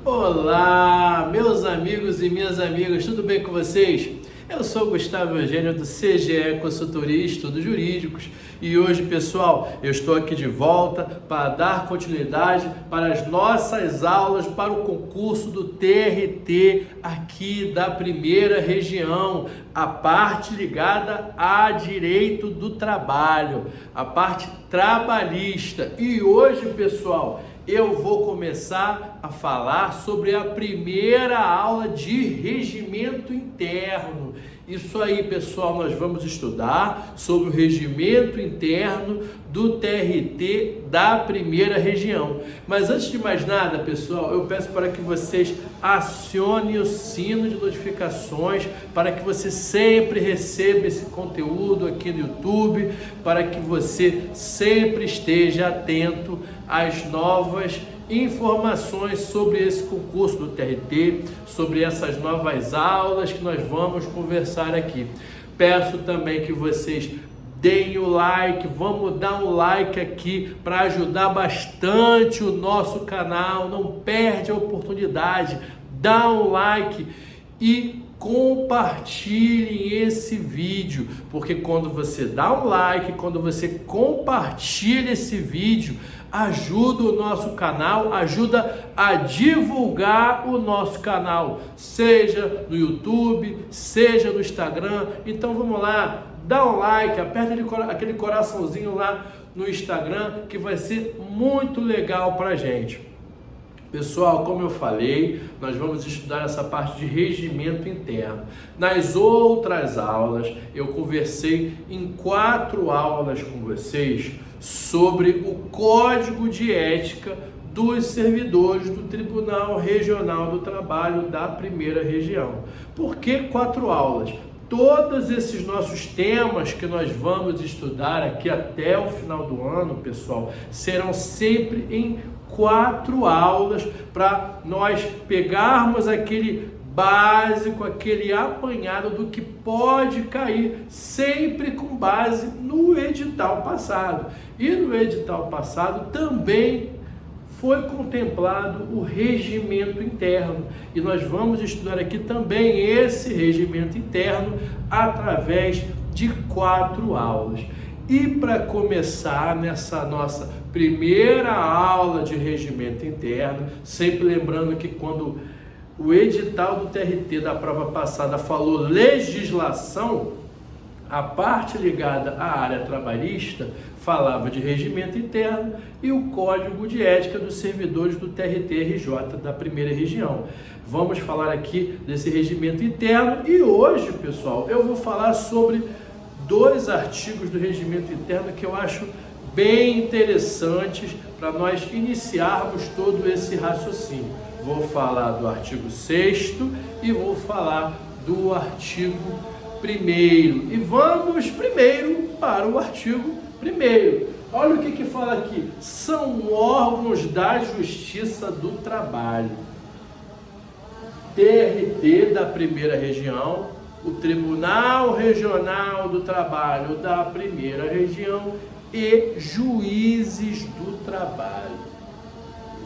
Olá, meus amigos e minhas amigas, tudo bem com vocês? Eu sou Gustavo Eugênio do CGE Consultoria e Estudos Jurídicos e hoje, pessoal, eu estou aqui de volta para dar continuidade para as nossas aulas para o concurso do TRT aqui da primeira região, a parte ligada a direito do trabalho, a parte trabalhista. E hoje, pessoal, eu vou começar a falar sobre a primeira aula de regimento interno. Isso aí, pessoal, nós vamos estudar sobre o regimento interno do TRT da primeira região. Mas antes de mais nada, pessoal, eu peço para que vocês acionem o sino de notificações para que você sempre receba esse conteúdo aqui no YouTube, para que você sempre esteja atento às novas informações sobre esse concurso do TRT, sobre essas novas aulas que nós vamos conversar aqui. Peço também que vocês deem o like, vamos dar um like aqui para ajudar bastante o nosso canal, não perde a oportunidade, dá um like e compartilhem esse vídeo, porque quando você dá um like, quando você compartilha esse vídeo, ajuda o nosso canal, ajuda a divulgar o nosso canal, seja no YouTube, seja no Instagram. Então vamos lá, dá um like, aperta aquele coraçãozinho lá no Instagram, que vai ser muito legal pra gente. Pessoal, como eu falei, nós vamos estudar essa parte de regimento interno. Nas outras aulas, eu conversei em 4 aulas com vocês sobre o Código de Ética dos servidores do Tribunal Regional do Trabalho da primeira região. Por que 4 aulas? Todos esses nossos temas que nós vamos estudar aqui até o final do ano, pessoal, serão sempre em 4 aulas para nós pegarmos aquele básico, aquele apanhado do que pode cair, sempre com base no edital passado. E no edital passado também foi contemplado o regimento interno. E nós vamos estudar aqui também esse regimento interno através de 4 aulas. E para começar nessa nossa primeira aula de regimento interno, sempre lembrando que quando o edital do TRT da prova passada falou legislação, a parte ligada à área trabalhista falava de regimento interno e o Código de Ética dos servidores do TRT-RJ da primeira região. Vamos falar aqui desse regimento interno e hoje, pessoal, eu vou falar sobre 2 artigos do regimento interno que eu acho bem interessantes para nós iniciarmos todo esse raciocínio. Vou falar do artigo 6º e vou falar do artigo 1º. E vamos primeiro para o artigo 1º. Olha o que fala aqui. São órgãos da Justiça do Trabalho. TRT da primeira região, o Tribunal Regional do Trabalho da primeira região e juízes do trabalho.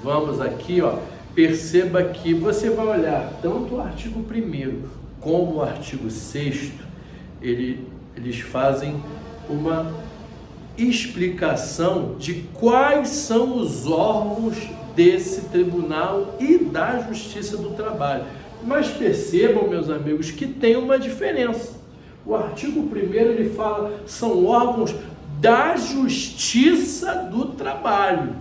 Vamos aqui, ó, perceba que você vai olhar tanto o artigo 1º como o artigo 6º, eles fazem uma explicação de quais são os órgãos desse tribunal e da Justiça do Trabalho. Mas percebam, meus amigos, que tem uma diferença. O artigo 1º ele fala são órgãos da Justiça do Trabalho.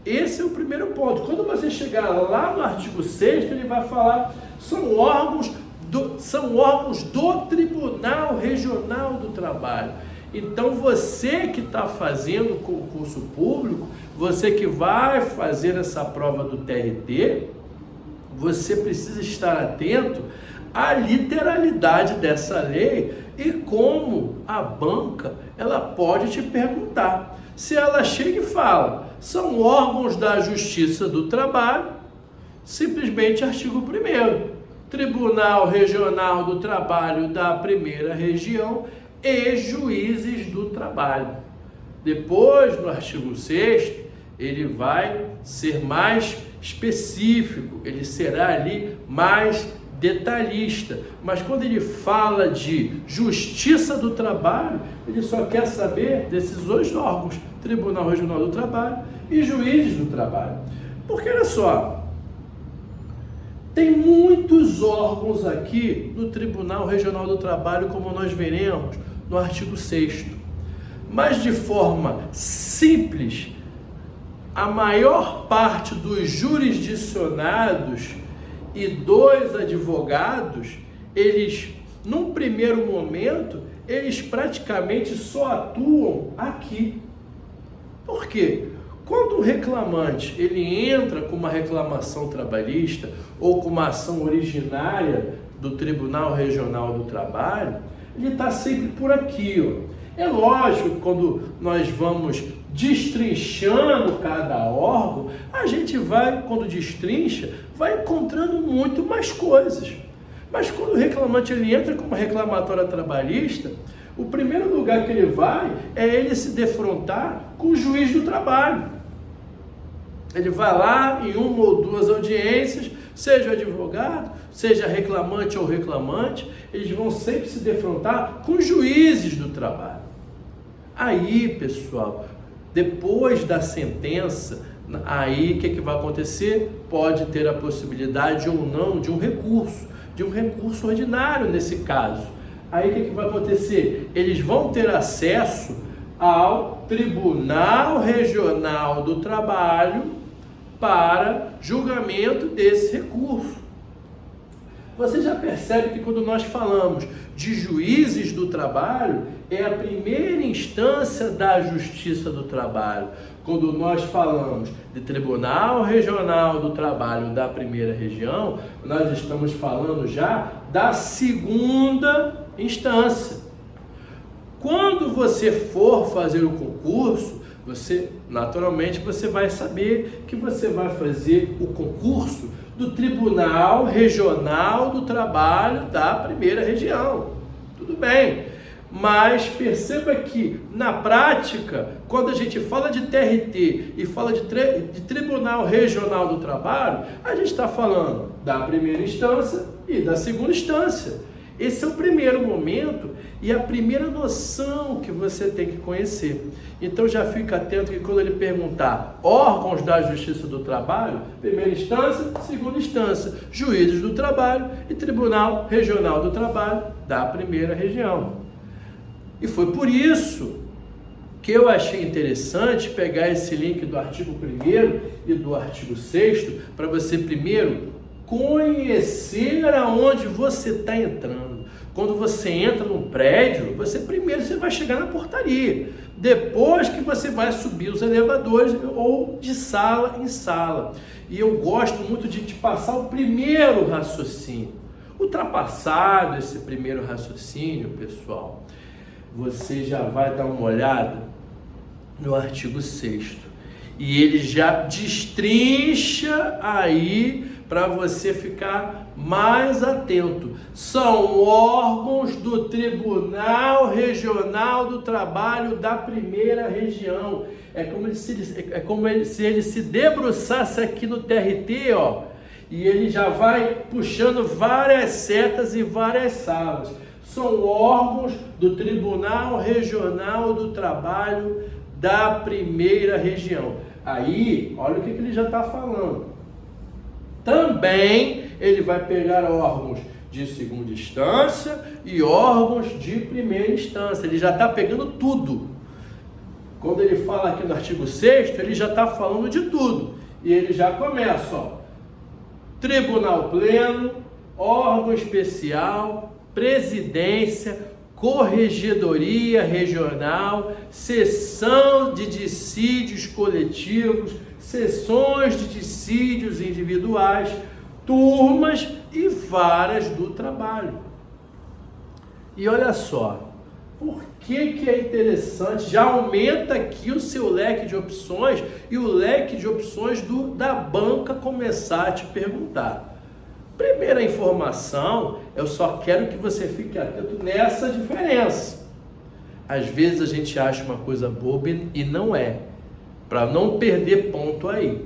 Esse é o primeiro ponto. Quando você chegar lá no artigo 6º, ele vai falar são órgãos do Tribunal Regional do Trabalho. Então você que está fazendo concurso público, você que vai fazer essa prova do TRT, você precisa estar atento à literalidade dessa lei e como a banca ela pode te perguntar. Se ela chega e fala, são órgãos da Justiça do Trabalho, simplesmente artigo 1º, Tribunal Regional do Trabalho da primeira região e juízes do trabalho. Depois, no artigo 6º, ele vai ser mais específico, ele será ali mais detalhista. Mas quando ele fala de justiça do trabalho, ele só quer saber desses dois órgãos, Tribunal Regional do Trabalho e juízes do trabalho. Porque olha só, tem muitos órgãos aqui no Tribunal Regional do Trabalho, como nós veremos no artigo 6º. Mas de forma simples, a maior parte dos jurisdicionados e dos advogados, eles, num primeiro momento, eles praticamente só atuam aqui. Por quê? Quando o reclamante ele entra com uma reclamação trabalhista ou com uma ação originária do Tribunal Regional do Trabalho, ele está sempre por aqui, ó. É lógico que quando nós vamos destrinchando cada órgão, a gente vai, quando destrincha, vai encontrando muito mais coisas. Mas quando o reclamante ele entra com uma reclamatória trabalhista, o primeiro lugar que ele vai é ele se defrontar com o juiz do trabalho. Ele vai lá em uma ou duas audiências, seja advogado, seja reclamante ou reclamante, eles vão sempre se defrontar com os juízes do trabalho. Aí, pessoal, depois da sentença, aí o que vai acontecer? Pode ter a possibilidade ou não de um recurso ordinário nesse caso. Aí o que vai acontecer? Eles vão ter acesso ao Tribunal Regional do Trabalho para julgamento desse recurso. Você já percebe que quando nós falamos de juízes do trabalho, é a primeira instância da Justiça do Trabalho. Quando nós falamos de Tribunal Regional do Trabalho da primeira região, nós estamos falando já da segunda instância. Quando você for fazer o concurso, naturalmente você vai saber que você vai fazer o concurso do Tribunal Regional do Trabalho da primeira região. Tudo bem, mas perceba que na prática, quando a gente fala de TRT e fala de Tribunal Regional do Trabalho, a gente está falando da primeira instância e da segunda instância. Esse é o primeiro momento e a primeira noção que você tem que conhecer. Então já fica atento que quando ele perguntar órgãos da Justiça do Trabalho, primeira instância, segunda instância, juízes do trabalho e Tribunal Regional do Trabalho da primeira região. E foi por isso que eu achei interessante pegar esse link do artigo 1º e do artigo 6º para você primeiro conhecer aonde você está entrando. Quando você entra num prédio, você vai chegar na portaria. Depois que você vai subir os elevadores ou de sala em sala. E eu gosto muito de te passar o primeiro raciocínio. Ultrapassado esse primeiro raciocínio, pessoal, você já vai dar uma olhada no artigo 6º. E ele já destrincha aí para você ficar mais atento. São órgãos do Tribunal Regional do Trabalho da primeira região. É como se ele se debruçasse aqui no TRT, ó, e ele já vai puxando várias setas e várias salas. São órgãos do Tribunal Regional do Trabalho da primeira região. Aí, olha o que ele já está falando. Também ele vai pegar órgãos de segunda instância e órgãos de primeira instância. Ele já está pegando tudo. Quando ele fala aqui no artigo 6º, ele já está falando de tudo. E ele já começa, ó. Tribunal Pleno, órgão especial, presidência, corregedoria regional, sessão de dissídios coletivos, sessões de dissídios individuais, turmas e varas do trabalho. E olha só, por que é interessante? Já aumenta aqui o seu leque de opções e o leque de opções da banca começar a te perguntar. Primeira informação, eu só quero que você fique atento nessa diferença. Às vezes a gente acha uma coisa boba e não é. Para não perder ponto aí.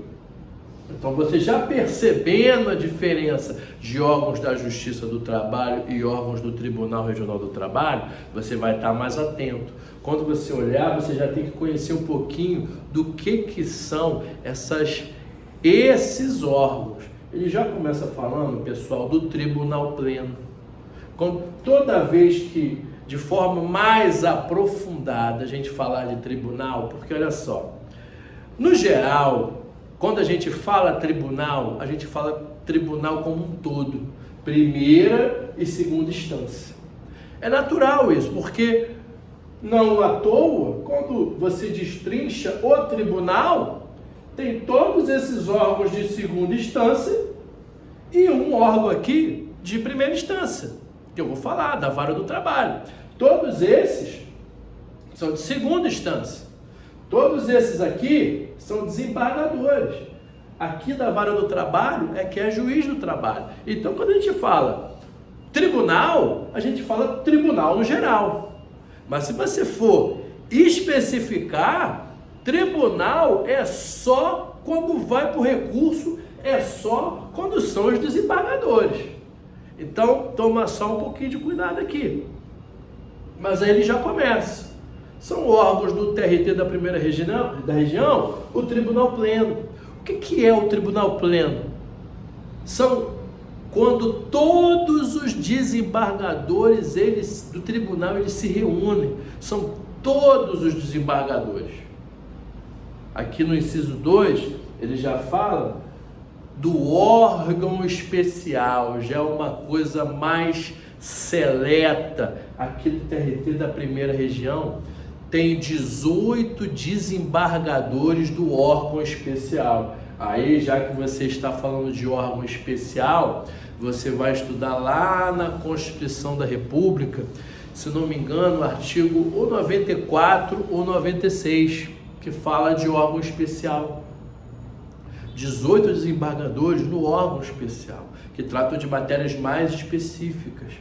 Então, você já percebendo a diferença de órgãos da Justiça do Trabalho e órgãos do Tribunal Regional do Trabalho, você vai estar mais atento. Quando você olhar, você já tem que conhecer um pouquinho do que são esses órgãos. Ele já começa falando, pessoal, do Tribunal Pleno. Toda vez que, de forma mais aprofundada, a gente falar de tribunal, porque olha só, no geral, quando a gente fala tribunal, a gente fala tribunal como um todo, primeira e segunda instância. É natural isso, porque não à toa, quando você destrincha o tribunal, tem todos esses órgãos de segunda instância e um órgão aqui de primeira instância, que eu vou falar, da Vara do Trabalho. Todos esses são de segunda instância. Todos esses aqui são desembargadores. Aqui da Vara do Trabalho é que é juiz do trabalho. Então, quando a gente fala tribunal, a gente fala tribunal no geral. Mas se você for especificar, tribunal é só quando vai para o recurso, é só quando são os desembargadores. Então, toma só um pouquinho de cuidado aqui. Mas aí ele já começa. São órgãos do TRT da primeira região, o Tribunal Pleno. O que é o Tribunal Pleno? São quando todos os desembargadores do tribunal eles se reúnem. São todos os desembargadores. Aqui no inciso 2, ele já fala do órgão especial, já é uma coisa mais seleta. Aqui do TRT da primeira região tem 18 desembargadores do órgão especial. Aí, já que você está falando de órgão especial, você vai estudar lá na Constituição da República, se não me engano, o artigo ou 94 ou 96, que fala de órgão especial. 18 desembargadores no órgão especial, que tratam de matérias mais específicas.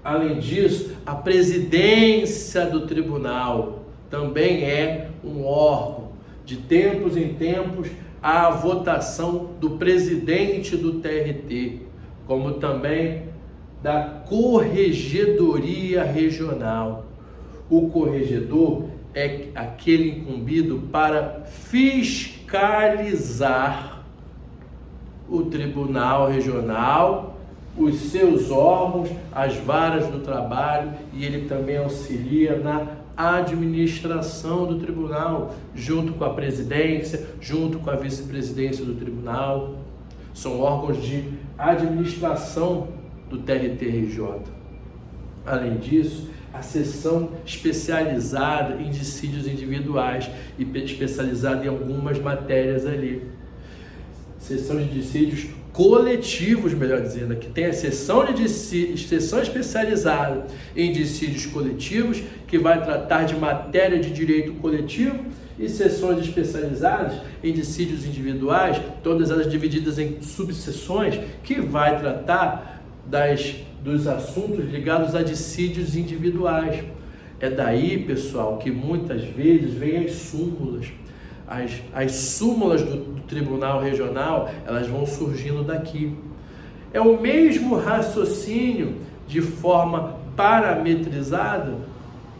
Além disso, a presidência do tribunal também é um órgão. De tempos em tempos, há a votação do presidente do TRT, como também da Corregedoria Regional. O corregedor é aquele incumbido para fiscalizar o Tribunal Regional, os seus órgãos, as varas do trabalho, e ele também auxilia na administração do tribunal, junto com a presidência, junto com a vice-presidência do tribunal. São órgãos de administração do TRT-RJ. Além disso, a seção especializada em dissídios individuais e especializada em algumas matérias ali. Seção de dissídios coletivos, melhor dizendo, aqui tem a seção especializada em dissídios coletivos, que vai tratar de matéria de direito coletivo, e seções especializadas em dissídios individuais, todas elas divididas em subseções, que vai tratar dos assuntos ligados a dissídios individuais. É daí, pessoal, que muitas vezes vem as súmulas. As súmulas do Tribunal Regional, elas vão surgindo daqui. É o mesmo raciocínio de forma parametrizada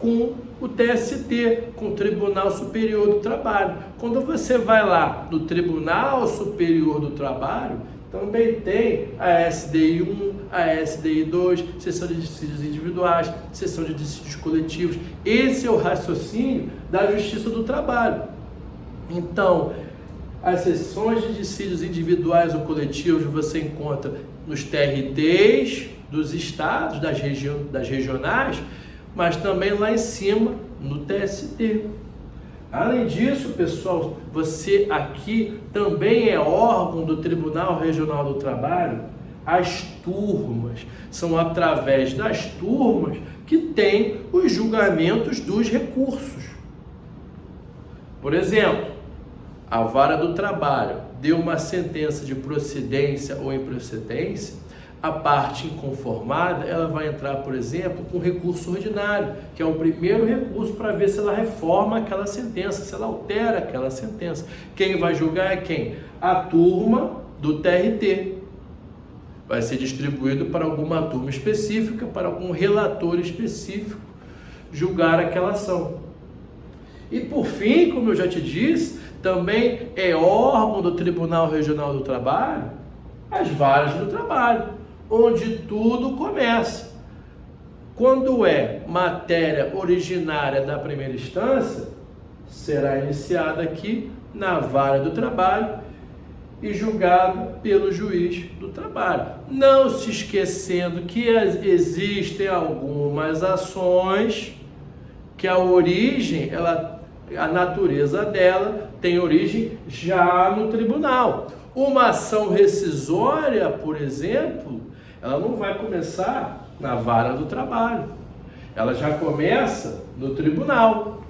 com o TST, com o Tribunal Superior do Trabalho. Quando você vai lá no Tribunal Superior do Trabalho, também tem a SDI 1, a SDI 2, seção de dissídios individuais, seção de dissídios coletivos. Esse é o raciocínio da Justiça do Trabalho. Então, as seções de dissídios individuais ou coletivos você encontra nos TRTs dos estados, das regionais, mas também lá em cima no TST. Além disso, pessoal, você aqui também é órgão do Tribunal Regional do Trabalho. As turmas, são através das turmas que tem os julgamentos dos recursos. Por exemplo, a Vara do Trabalho deu uma sentença de procedência ou improcedência, A parte inconformada, ela vai entrar, por exemplo, com recurso ordinário, que é o primeiro recurso para ver se ela reforma aquela sentença, se ela altera aquela sentença. Quem vai julgar é quem? A turma do TRT. Vai ser distribuído para alguma turma específica, para algum relator específico, julgar aquela ação. E por fim, como eu já te disse, também é órgão do Tribunal Regional do Trabalho, as varas do trabalho, onde tudo começa. Quando é matéria originária da primeira instância, será iniciada aqui na vara do trabalho e julgada pelo juiz do trabalho. Não se esquecendo que existem algumas ações que a origem, a natureza dela tem origem já no tribunal. Uma ação rescisória, por exemplo, ela não vai começar na vara do trabalho. Ela já começa no tribunal.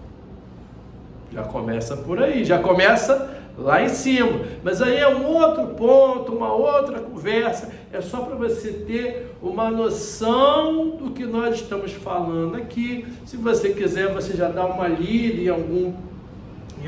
Já começa por aí, já começa lá em cima. Mas aí é um outro ponto, uma outra conversa. É só para você ter uma noção do que nós estamos falando aqui. Se você quiser, você já dá uma lida em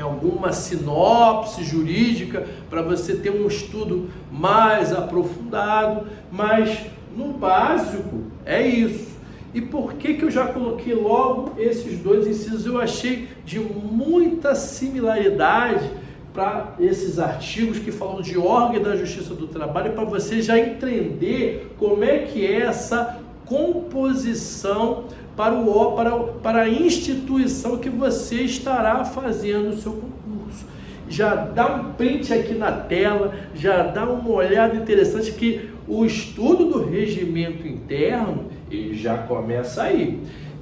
alguma sinopse jurídica para você ter um estudo mais aprofundado, mas no básico é isso. E por que eu já coloquei logo esses dois incisos? Eu achei de muita similaridade para esses artigos que falam de órgão da Justiça do Trabalho, para você já entender como é que é essa composição para a instituição que você estará fazendo o seu concurso. Já dá um print aqui na tela, já dá uma olhada interessante que o estudo do regimento interno, ele já começa aí.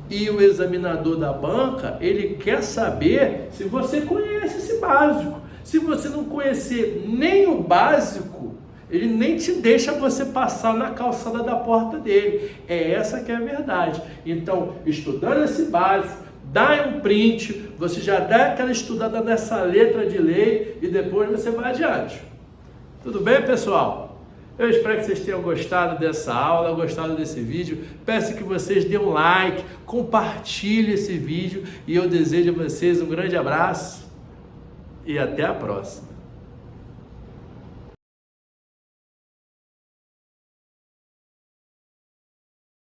E o examinador da banca, ele quer saber se você conhece esse básico. Se você não conhecer nem o básico, ele nem te deixa você passar na calçada da porta dele. É essa que é a verdade. Então, estudando esse básico, dá um print, você já dá aquela estudada nessa letra de lei e depois você vai adiante. Tudo bem, pessoal? Eu espero que vocês tenham gostado dessa aula, gostado desse vídeo. Peço que vocês dêem um like, compartilhem esse vídeo e eu desejo a vocês um grande abraço e até a próxima.